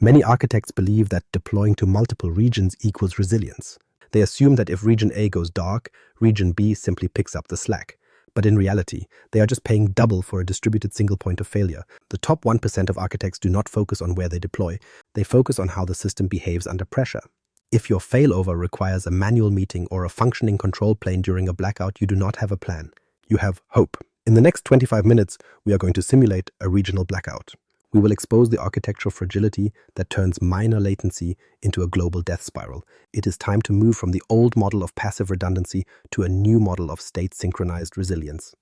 Many architects believe that deploying to multiple regions equals resilience. They assume that if region A goes dark, region B simply picks up the slack. But in reality, they are just paying double for a distributed single point of failure. The top 1% of architects do not focus on where they deploy. They focus on how the system behaves under pressure. If your failover requires a manual meeting or a functioning control plane during a blackout, you do not have a plan. You have hope. In the next 25 minutes, we are going to simulate a regional blackout. We will expose the architectural fragility that turns minor latency into a global death spiral. It is time to move from the old model of passive redundancy to a new model of state-synchronized resilience.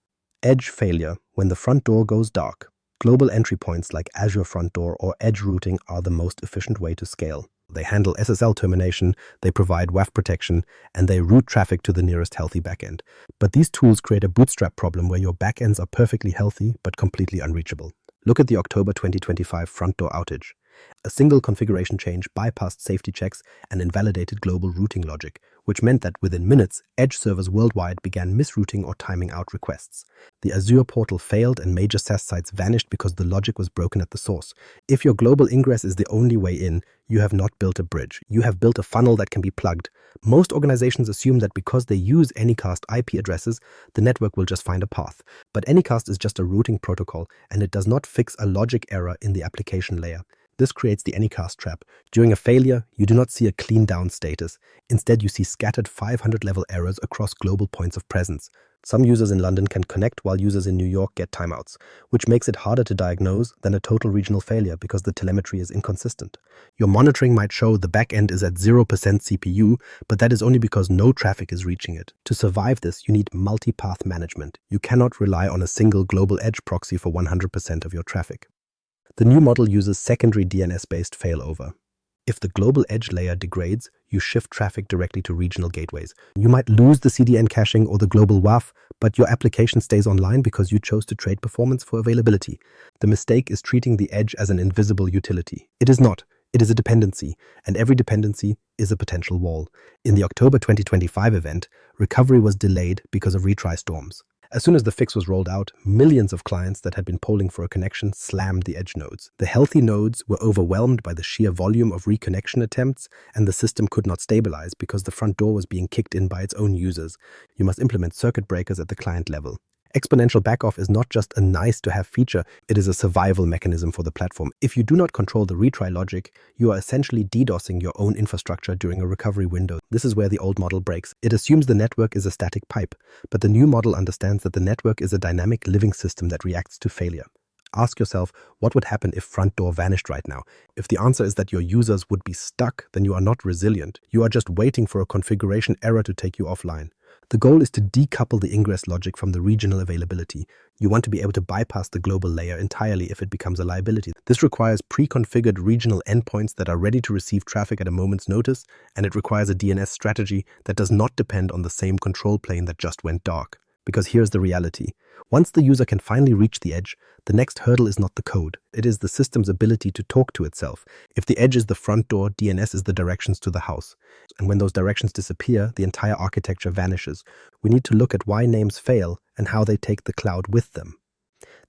Edge failure, when the front door goes dark. Global entry points like Azure front door or edge routing are the most efficient way to scale. They handle SSL termination, they provide WAF protection, and they route traffic to the nearest healthy backend. But these tools create a bootstrap problem where your backends are perfectly healthy but completely unreachable. Look at the October 2025 front door outage. A single configuration change bypassed safety checks and invalidated global routing logic, which meant that within minutes, edge servers worldwide began misrouting or timing out requests. The Azure portal failed and major SaaS sites vanished because the logic was broken at the source. If your global ingress is the only way in, you have not built a bridge. You have built a funnel that can be plugged. Most organizations assume that because they use Anycast IP addresses, the network will just find a path. But Anycast is just a routing protocol, and it does not fix a logic error in the application layer. This creates the Anycast trap. During a failure, you do not see a clean down status. Instead, you see scattered 500-level errors across global points of presence. Some users in London can connect while users in New York get timeouts, which makes it harder to diagnose than a total regional failure because the telemetry is inconsistent. Your monitoring might show the backend is at 0% CPU, but that is only because no traffic is reaching it. To survive this, you need multi-path management. You cannot rely on a single global edge proxy for 100% of your traffic. The new model uses secondary DNS-based failover. If the global edge layer degrades, you shift traffic directly to regional gateways. You might lose the CDN caching or the global WAF, but your application stays online because you chose to trade performance for availability. The mistake is treating the edge as an invisible utility. It is not. It is a dependency, and every dependency is a potential wall. In the October 2025 event, recovery was delayed because of retry storms. As soon as the fix was rolled out, millions of clients that had been polling for a connection slammed the edge nodes. The healthy nodes were overwhelmed by the sheer volume of reconnection attempts, and the system could not stabilize because the front door was being kicked in by its own users. You must implement circuit breakers at the client level. Exponential backoff is not just a nice-to-have feature, it is a survival mechanism for the platform. If you do not control the retry logic, you are essentially DDoSing your own infrastructure during a recovery window. This is where the old model breaks. It assumes the network is a static pipe, but the new model understands that the network is a dynamic living system that reacts to failure. Ask yourself, what would happen if front door vanished right now? If the answer is that your users would be stuck, then you are not resilient. You are just waiting for a configuration error to take you offline. The goal is to decouple the ingress logic from the regional availability. You want to be able to bypass the global layer entirely if it becomes a liability. This requires pre-configured regional endpoints that are ready to receive traffic at a moment's notice, and it requires a DNS strategy that does not depend on the same control plane that just went dark. Because here's the reality. Once the user can finally reach the edge, the next hurdle is not the code. It is the system's ability to talk to itself. If the edge is the front door, DNS is the directions to the house. And when those directions disappear, the entire architecture vanishes. We need to look at why names fail and how they take the cloud with them.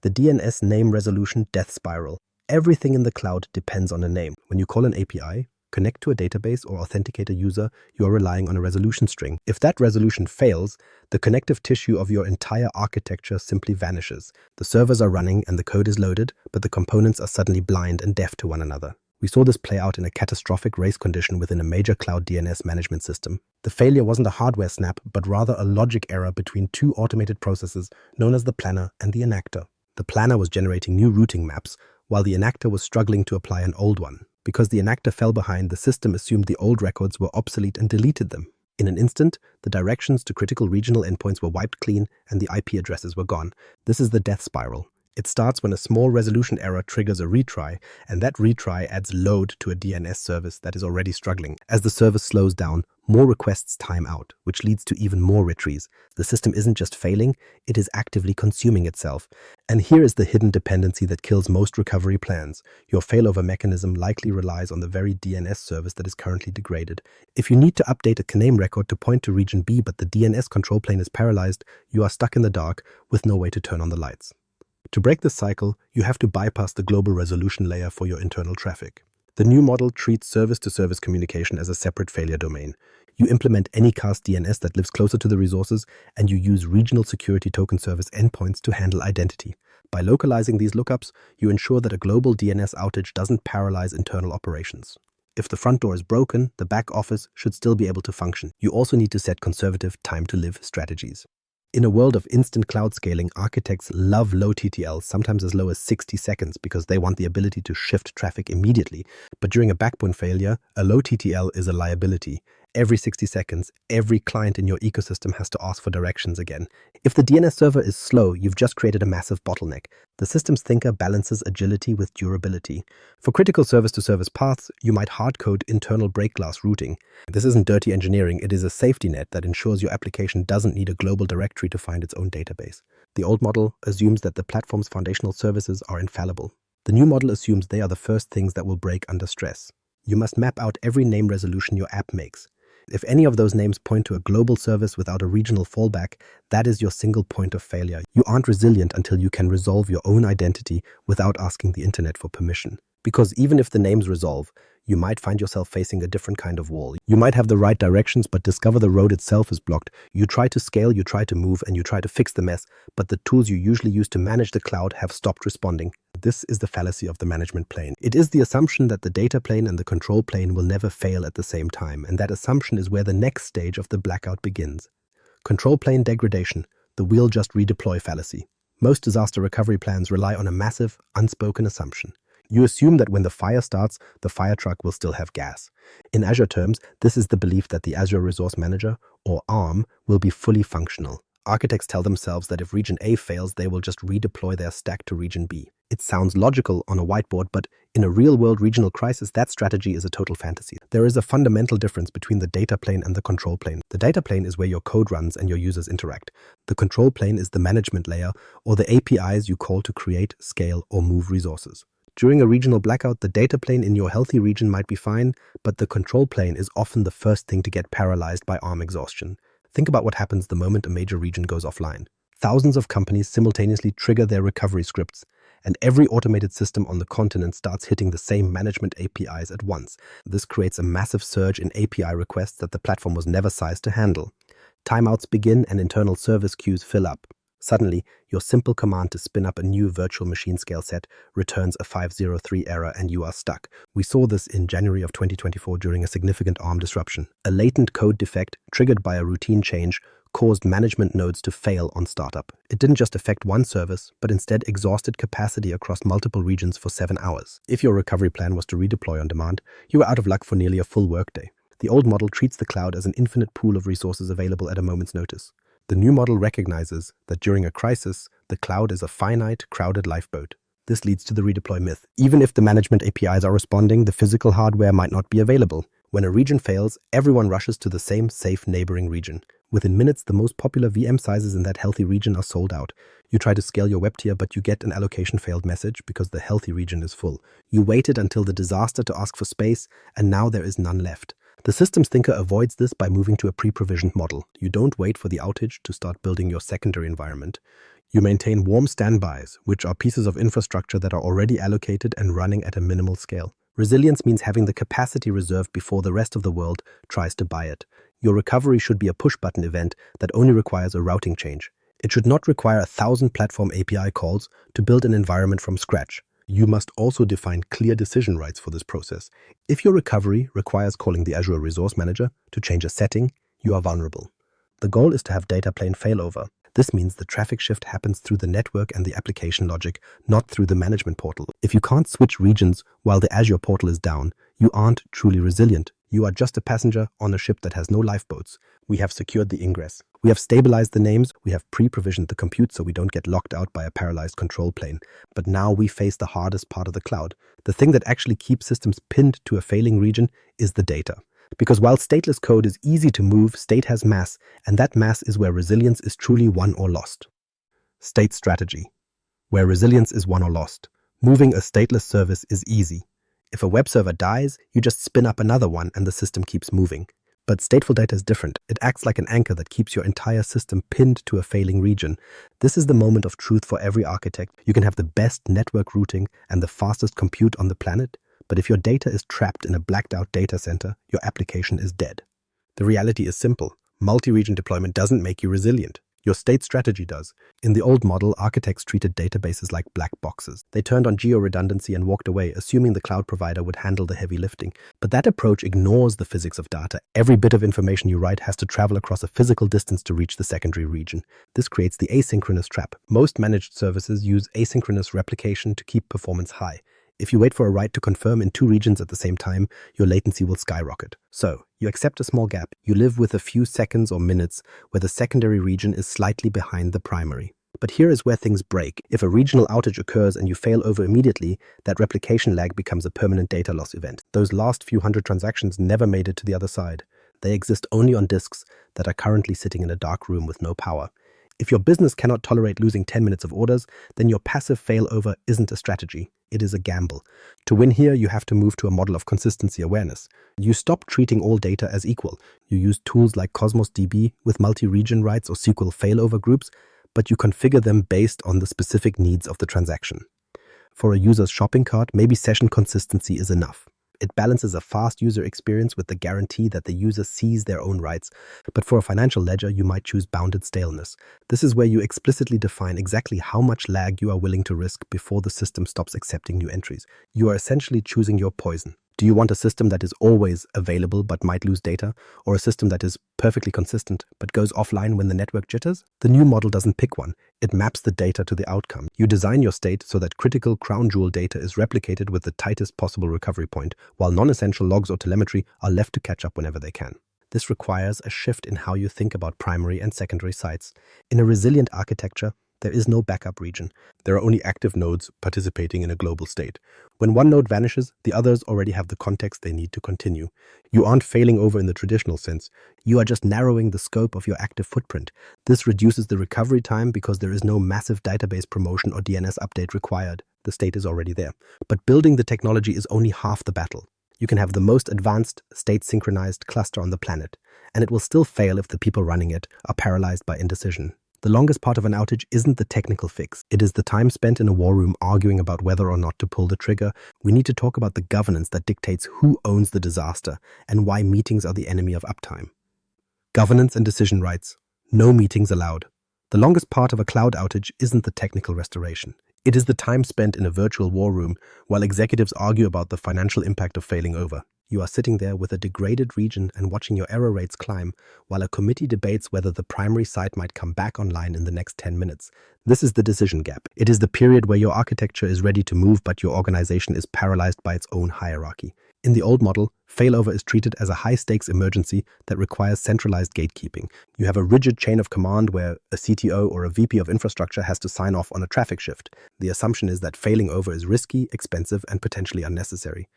The DNS name resolution death spiral. Everything in the cloud depends on a name. When you call an API, connect to a database or authenticate a user, you are relying on a resolution string. If that resolution fails, the connective tissue of your entire architecture simply vanishes. The servers are running and the code is loaded, but the components are suddenly blind and deaf to one another. We saw this play out in a catastrophic race condition within a major cloud DNS management system. The failure wasn't a hardware snap, but rather a logic error between two automated processes known as the planner and the enactor. The planner was generating new routing maps, while the enactor was struggling to apply an old one. Because the enactor fell behind, the system assumed the old records were obsolete and deleted them. In an instant, the directions to critical regional endpoints were wiped clean and the IP addresses were gone. This is the death spiral. It starts when a small resolution error triggers a retry, and that retry adds load to a DNS service that is already struggling. As the service slows down, more requests time out, which leads to even more retries. The system isn't just failing, it is actively consuming itself. And here is the hidden dependency that kills most recovery plans. Your failover mechanism likely relies on the very DNS service that is currently degraded. If you need to update a name record to point to region B but the DNS control plane is paralyzed, you are stuck in the dark with no way to turn on the lights. To break this cycle, you have to bypass the global resolution layer for your internal traffic. The new model treats service-to-service communication as a separate failure domain. You implement Anycast DNS that lives closer to the resources, and you use regional security token service endpoints to handle identity. By localizing these lookups, you ensure that a global DNS outage doesn't paralyze internal operations. If the front door is broken, the back office should still be able to function. You also need to set conservative time-to-live strategies. In a world of instant cloud scaling, architects love low TTL, sometimes as low as 60 seconds, because they want the ability to shift traffic immediately. But during a backbone failure, a low TTL is a liability. Every 60 seconds, every client in your ecosystem has to ask for directions again. If the DNS server is slow, you've just created a massive bottleneck. The systems thinker balances agility with durability. For critical service-to-service paths, you might hard-code internal break glass routing. This isn't dirty engineering, it is a safety net that ensures your application doesn't need a global directory to find its own database. The old model assumes that the platform's foundational services are infallible. The new model assumes they are the first things that will break under stress. You must map out every name resolution your app makes. If any of those names point to a global service without a regional fallback, that is your single point of failure. You aren't resilient until you can resolve your own identity without asking the internet for permission. Because even if the names resolve, you might find yourself facing a different kind of wall. You might have the right directions, but discover the road itself is blocked. You try to scale, you try to move, and you try to fix the mess, but the tools you usually use to manage the cloud have stopped responding. This is the fallacy of the management plane. It is the assumption that the data plane and the control plane will never fail at the same time, and that assumption is where the next stage of the blackout begins. Control plane degradation, the we'll just redeploy fallacy. Most disaster recovery plans rely on a massive, unspoken assumption. You assume that when the fire starts, the fire truck will still have gas. In Azure terms, this is the belief that the Azure Resource Manager, or ARM, will be fully functional. Architects tell themselves that if region A fails, they will just redeploy their stack to region B. It sounds logical on a whiteboard, but in a real-world regional crisis, that strategy is a total fantasy. There is a fundamental difference between the data plane and the control plane. The data plane is where your code runs and your users interact. The control plane is the management layer, or the APIs you call to create, scale, or move resources. During a regional blackout, the data plane in your healthy region might be fine, but the control plane is often the first thing to get paralyzed by ARM exhaustion. Think about what happens the moment a major region goes offline. Thousands of companies simultaneously trigger their recovery scripts, and every automated system on the continent starts hitting the same management APIs at once. This creates a massive surge in API requests that the platform was never sized to handle. Timeouts begin and internal service queues fill up. Suddenly, your simple command to spin up a new virtual machine scale set returns a 503 error and you are stuck. We saw this in January of 2024 during a significant ARM disruption. A latent code defect triggered by a routine change caused management nodes to fail on startup. It didn't just affect one service, but instead exhausted capacity across multiple regions for 7 hours. If your recovery plan was to redeploy on demand, you were out of luck for nearly a full workday. The old model treats the cloud as an infinite pool of resources available at a moment's notice. The new model recognizes that during a crisis, the cloud is a finite, crowded lifeboat. This leads to the redeploy myth. Even if the management APIs are responding, the physical hardware might not be available. When a region fails, everyone rushes to the same safe neighboring region. Within minutes, the most popular VM sizes in that healthy region are sold out. You try to scale your web tier, but you get an allocation failed message because the healthy region is full. You waited until the disaster to ask for space, and now there is none left. The systems thinker avoids this by moving to a pre-provisioned model. You don't wait for the outage to start building your secondary environment. You maintain warm standbys, which are pieces of infrastructure that are already allocated and running at a minimal scale. Resilience means having the capacity reserved before the rest of the world tries to buy it. Your recovery should be a push-button event that only requires a routing change. It should not require 1,000 platform API calls to build an environment from scratch. You must also define clear decision rights for this process. If your recovery requires calling the Azure Resource Manager to change a setting, you are vulnerable. The goal is to have data plane failover. This means the traffic shift happens through the network and the application logic, not through the management portal. If you can't switch regions while the Azure portal is down, you aren't truly resilient. You are just a passenger on a ship that has no lifeboats. We have secured the ingress. We have stabilized the names. We have pre-provisioned the compute so we don't get locked out by a paralyzed control plane. But now we face the hardest part of the cloud. The thing that actually keeps systems pinned to a failing region is the data. Because while stateless code is easy to move, state has mass, and that mass is where resilience is truly won or lost. State strategy. Where resilience is won or lost. Moving a stateless service is easy. If a web server dies, you just spin up another one and the system keeps moving. But stateful data is different. It acts like an anchor that keeps your entire system pinned to a failing region. This is the moment of truth for every architect. You can have the best network routing and the fastest compute on the planet, But if your data is trapped in a blacked-out data center, your application is dead. The reality is simple. Multi-region deployment doesn't make you resilient. Your state strategy does. In the old model, architects treated databases like black boxes. They turned on geo-redundancy and walked away, assuming the cloud provider would handle the heavy lifting. But that approach ignores the physics of data. Every bit of information you write has to travel across a physical distance to reach the secondary region. This creates the asynchronous trap. Most managed services use asynchronous replication to keep performance high. If you wait for a write to confirm in two regions at the same time, your latency will skyrocket. So, you accept a small gap. You live with a few seconds or minutes where the secondary region is slightly behind the primary. But here is where things break. If a regional outage occurs and you fail over immediately, that replication lag becomes a permanent data loss event. Those last few hundred transactions never made it to the other side. They exist only on disks that are currently sitting in a dark room with no power. If your business cannot tolerate losing 10 minutes of orders, then your passive failover isn't a strategy. It is a gamble. To win here, you have to move to a model of consistency awareness. You stop treating all data as equal. You use tools like Cosmos DB with multi-region writes or SQL failover groups, but you configure them based on the specific needs of the transaction. For a user's shopping cart, maybe session consistency is enough. It balances a fast user experience with the guarantee that the user sees their own rights. But for a financial ledger, you might choose bounded staleness. This is where you explicitly define exactly how much lag you are willing to risk before the system stops accepting new entries. You are essentially choosing your poison. Do you want a system that is always available but might lose data, or a system that is perfectly consistent but goes offline when the network jitters? The new model doesn't pick one. It maps the data to the outcome. You design your state so that critical crown jewel data is replicated with the tightest possible recovery point, while non-essential logs or telemetry are left to catch up whenever they can. This requires a shift in how you think about primary and secondary sites. In a resilient architecture, there is no backup region. There are only active nodes participating in a global state. When one node vanishes, the others already have the context they need to continue. You aren't failing over in the traditional sense. You are just narrowing the scope of your active footprint. This reduces the recovery time because there is no massive database promotion or DNS update required. The state is already there. But building the technology is only half the battle. You can have the most advanced state-synchronized cluster on the planet, and it will still fail if the people running it are paralyzed by indecision. The longest part of an outage isn't the technical fix. It is the time spent in a war room arguing about whether or not to pull the trigger. We need to talk about the governance that dictates who owns the disaster and why meetings are the enemy of uptime. Governance and decision rights. No meetings allowed. The longest part of a cloud outage isn't the technical restoration. It is the time spent in a virtual war room while executives argue about the financial impact of failing over. You are sitting there with a degraded region and watching your error rates climb while a committee debates whether the primary site might come back online in the next 10 minutes. This is the decision gap. It is the period where your architecture is ready to move but your organization is paralyzed by its own hierarchy. In the old model, failover is treated as a high-stakes emergency that requires centralized gatekeeping. You have a rigid chain of command where a CTO or a VP of infrastructure has to sign off on a traffic shift. The assumption is that failing over is risky, expensive, and potentially unnecessary.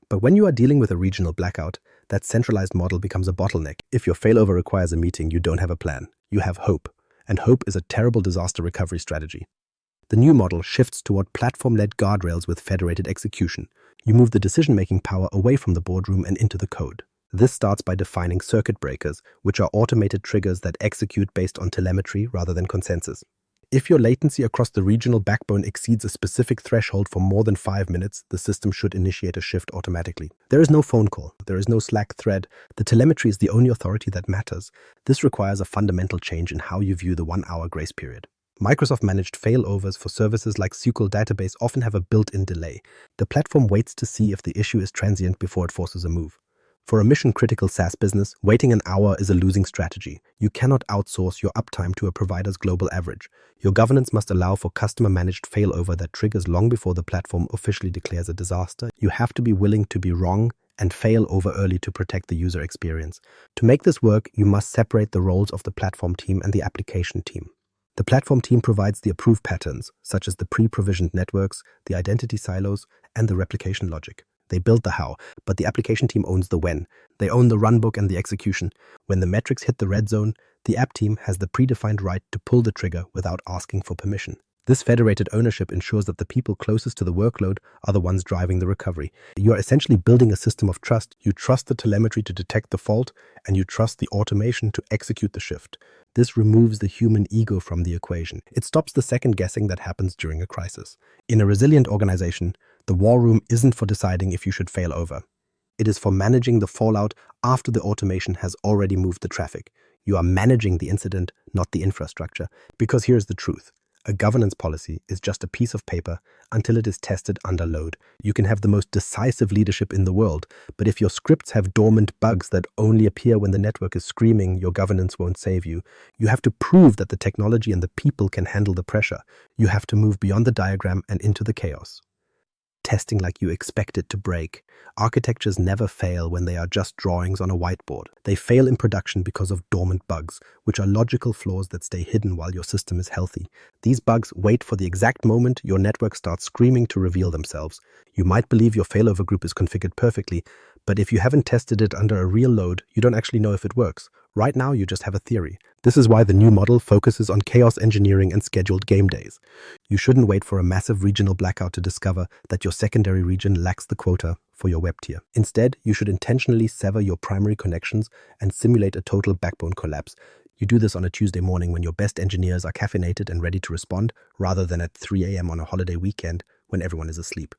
But when you are dealing with a regional blackout, that centralized model becomes a bottleneck. If your failover requires a meeting, you don't have a plan. You have hope. And hope is a terrible disaster recovery strategy. The new model shifts toward platform-led guardrails with federated execution. You move the decision-making power away from the boardroom and into the code. This starts by defining circuit breakers, which are automated triggers that execute based on telemetry rather than consensus. If your latency across the regional backbone exceeds a specific threshold for more than 5 minutes, the system should initiate a shift automatically. There is no phone call. There is no Slack thread. The telemetry is the only authority that matters. This requires a fundamental change in how you view the 1-hour grace period. Microsoft-managed failovers for services like SQL database often have a built-in delay. The platform waits to see if the issue is transient before it forces a move. For a mission-critical SaaS business, waiting an hour is a losing strategy. You cannot outsource your uptime to a provider's global average. Your governance must allow for customer-managed failover that triggers long before the platform officially declares a disaster. You have to be willing to be wrong and fail over early to protect the user experience. To make this work, you must separate the roles of the platform team and the application team. The platform team provides the approved patterns, such as the pre-provisioned networks, the identity silos, and the replication logic. They build the how, but the application team owns the when. They own the runbook and the execution. When the metrics hit the red zone, the app team has the predefined right to pull the trigger without asking for permission. This federated ownership ensures that the people closest to the workload are the ones driving the recovery. You are essentially building a system of trust. You trust the telemetry to detect the fault, and you trust the automation to execute the shift. This removes the human ego from the equation. It stops the second guessing that happens during a crisis. In a resilient organization, The war room isn't for deciding if you should fail over. It is for managing the fallout after the automation has already moved the traffic. You are managing the incident, not the infrastructure. Because here's the truth. A governance policy is just a piece of paper until it is tested under load. You can have the most decisive leadership in the world, but if your scripts have dormant bugs that only appear when the network is screaming, your governance won't save you. You have to prove that the technology and the people can handle the pressure. You have to move beyond the diagram and into the chaos. Testing like you expect it to break. Architectures never fail when they are just drawings on a whiteboard. They fail in production because of dormant bugs, which are logical flaws that stay hidden while your system is healthy. These bugs wait for the exact moment your network starts screaming to reveal themselves. You might believe your failover group is configured perfectly, but if you haven't tested it under a real load, you don't actually know if it works. Right now, you just have a theory. This is why the new model focuses on chaos engineering and scheduled game days. You shouldn't wait for a massive regional blackout to discover that your secondary region lacks the quota for your web tier. Instead, you should intentionally sever your primary connections and simulate a total backbone collapse. You do this on a Tuesday morning when your best engineers are caffeinated and ready to respond, rather than at 3 a.m. on a holiday weekend when everyone is asleep.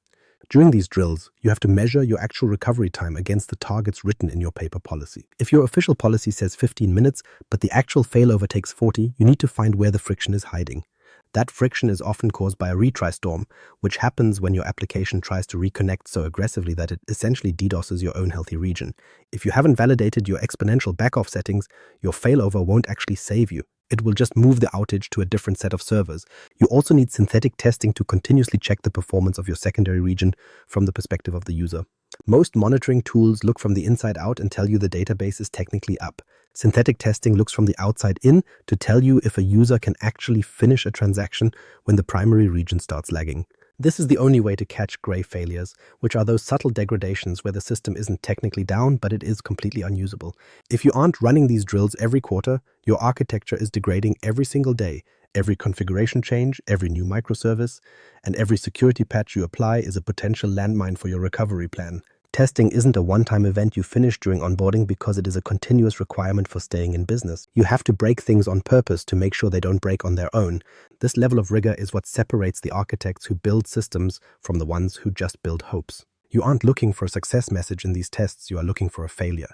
During these drills, you have to measure your actual recovery time against the targets written in your paper policy. If your official policy says 15 minutes, but the actual failover takes 40, you need to find where the friction is hiding. That friction is often caused by a retry storm, which happens when your application tries to reconnect so aggressively that it essentially DDoSes your own healthy region. If you haven't validated your exponential backoff settings, your failover won't actually save you. It will just move the outage to a different set of servers. You also need synthetic testing to continuously check the performance of your secondary region from the perspective of the user. Most monitoring tools look from the inside out and tell you the database is technically up. Synthetic testing looks from the outside in to tell you if a user can actually finish a transaction when the primary region starts lagging. This is the only way to catch gray failures, which are those subtle degradations where the system isn't technically down, but it is completely unusable. If you aren't running these drills every quarter, your architecture is degrading every single day. Every configuration change, every new microservice, and every security patch you apply is a potential landmine for your recovery plan. Testing isn't a one-time event you finish during onboarding because it is a continuous requirement for staying in business. You have to break things on purpose to make sure they don't break on their own. This level of rigor is what separates the architects who build systems from the ones who just build hopes. You aren't looking for a success message in these tests, you are looking for a failure.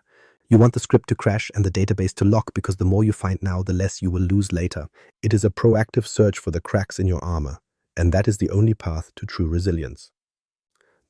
You want the script to crash and the database to lock because the more you find now, the less you will lose later. It is a proactive search for the cracks in your armor, and that is the only path to true resilience.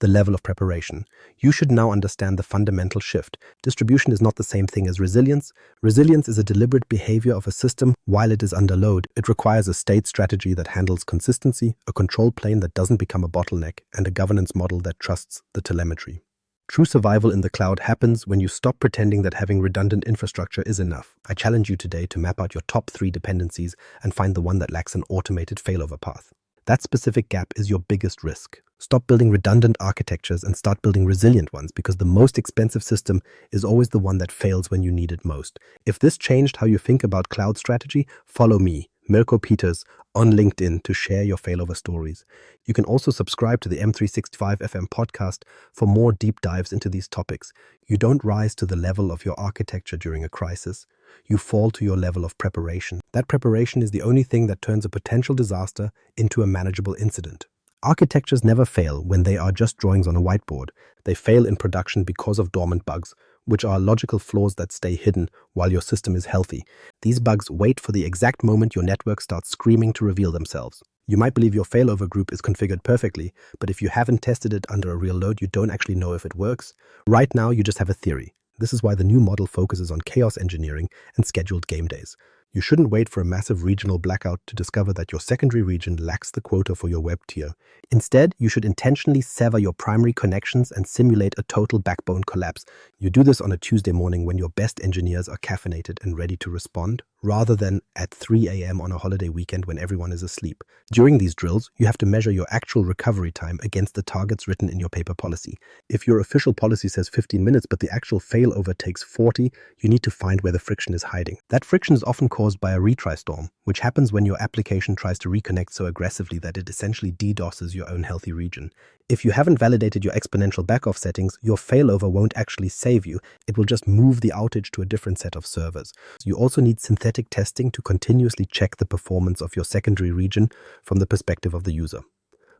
The level of preparation. You should now understand the fundamental shift. Distribution is not the same thing as resilience. Resilience is a deliberate behavior of a system while it is under load. It requires a state strategy that handles consistency, a control plane that doesn't become a bottleneck, and a governance model that trusts the telemetry. True survival in the cloud happens when you stop pretending that having redundant infrastructure is enough. I challenge you today to map out your top 3 dependencies and find the one that lacks an automated failover path. That specific gap is your biggest risk. Stop building redundant architectures and start building resilient ones, because the most expensive system is always the one that fails when you need it most. If this changed how you think about cloud strategy, follow me, Mirko Peters, on LinkedIn to share your failover stories. You can also subscribe to the M365 FM podcast for more deep dives into these topics. You don't rise to the level of your architecture during a crisis. You fall to your level of preparation. That preparation is the only thing that turns a potential disaster into a manageable incident. Architectures never fail when they are just drawings on a whiteboard. They fail in production because of dormant bugs, which are logical flaws that stay hidden while your system is healthy. These bugs wait for the exact moment your network starts screaming to reveal themselves. You might believe your failover group is configured perfectly, but if you haven't tested it under a real load, you don't actually know if it works. Right now, you just have a theory. This is why the new model focuses on chaos engineering and scheduled game days. You shouldn't wait for a massive regional blackout to discover that your secondary region lacks the quota for your web tier. Instead, you should intentionally sever your primary connections and simulate a total backbone collapse. You do this on a Tuesday morning when your best engineers are caffeinated and ready to respond, rather than at 3 a.m. on a holiday weekend when everyone is asleep. During these drills, you have to measure your actual recovery time against the targets written in your paper policy. If your official policy says 15 minutes, but the actual failover takes 40, you need to find where the friction is hiding. That friction is often caused by a retry storm, which happens when your application tries to reconnect so aggressively that it essentially DDoSes your own healthy region. If you haven't validated your exponential backoff settings, your failover won't actually save you. It will just move the outage to a different set of servers. You also need synthetic testing to continuously check the performance of your secondary region from the perspective of the user.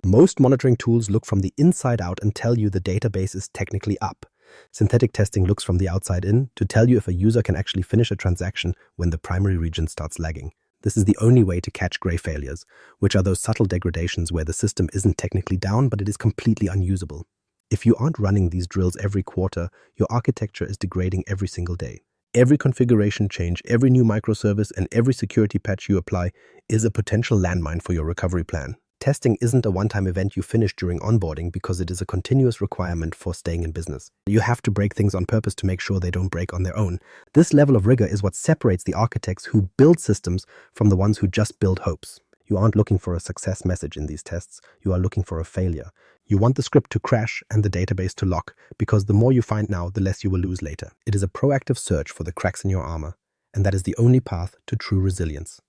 Most monitoring tools look from the inside out and tell you the database is technically up. Synthetic testing looks from the outside in to tell you if a user can actually finish a transaction when the primary region starts lagging. This is the only way to catch gray failures, which are those subtle degradations where the system isn't technically down, but it is completely unusable. If you aren't running these drills every quarter, your architecture is degrading every single day. Every configuration change, every new microservice, and every security patch you apply is a potential landmine for your recovery plan. Testing isn't a one-time event you finish during onboarding because it is a continuous requirement for staying in business. You have to break things on purpose to make sure they don't break on their own. This level of rigor is what separates the architects who build systems from the ones who just build hopes. You aren't looking for a success message in these tests, you are looking for a failure. You want the script to crash and the database to lock, because the more you find now, the less you will lose later. It is a proactive search for the cracks in your armor, and that is the only path to true resilience.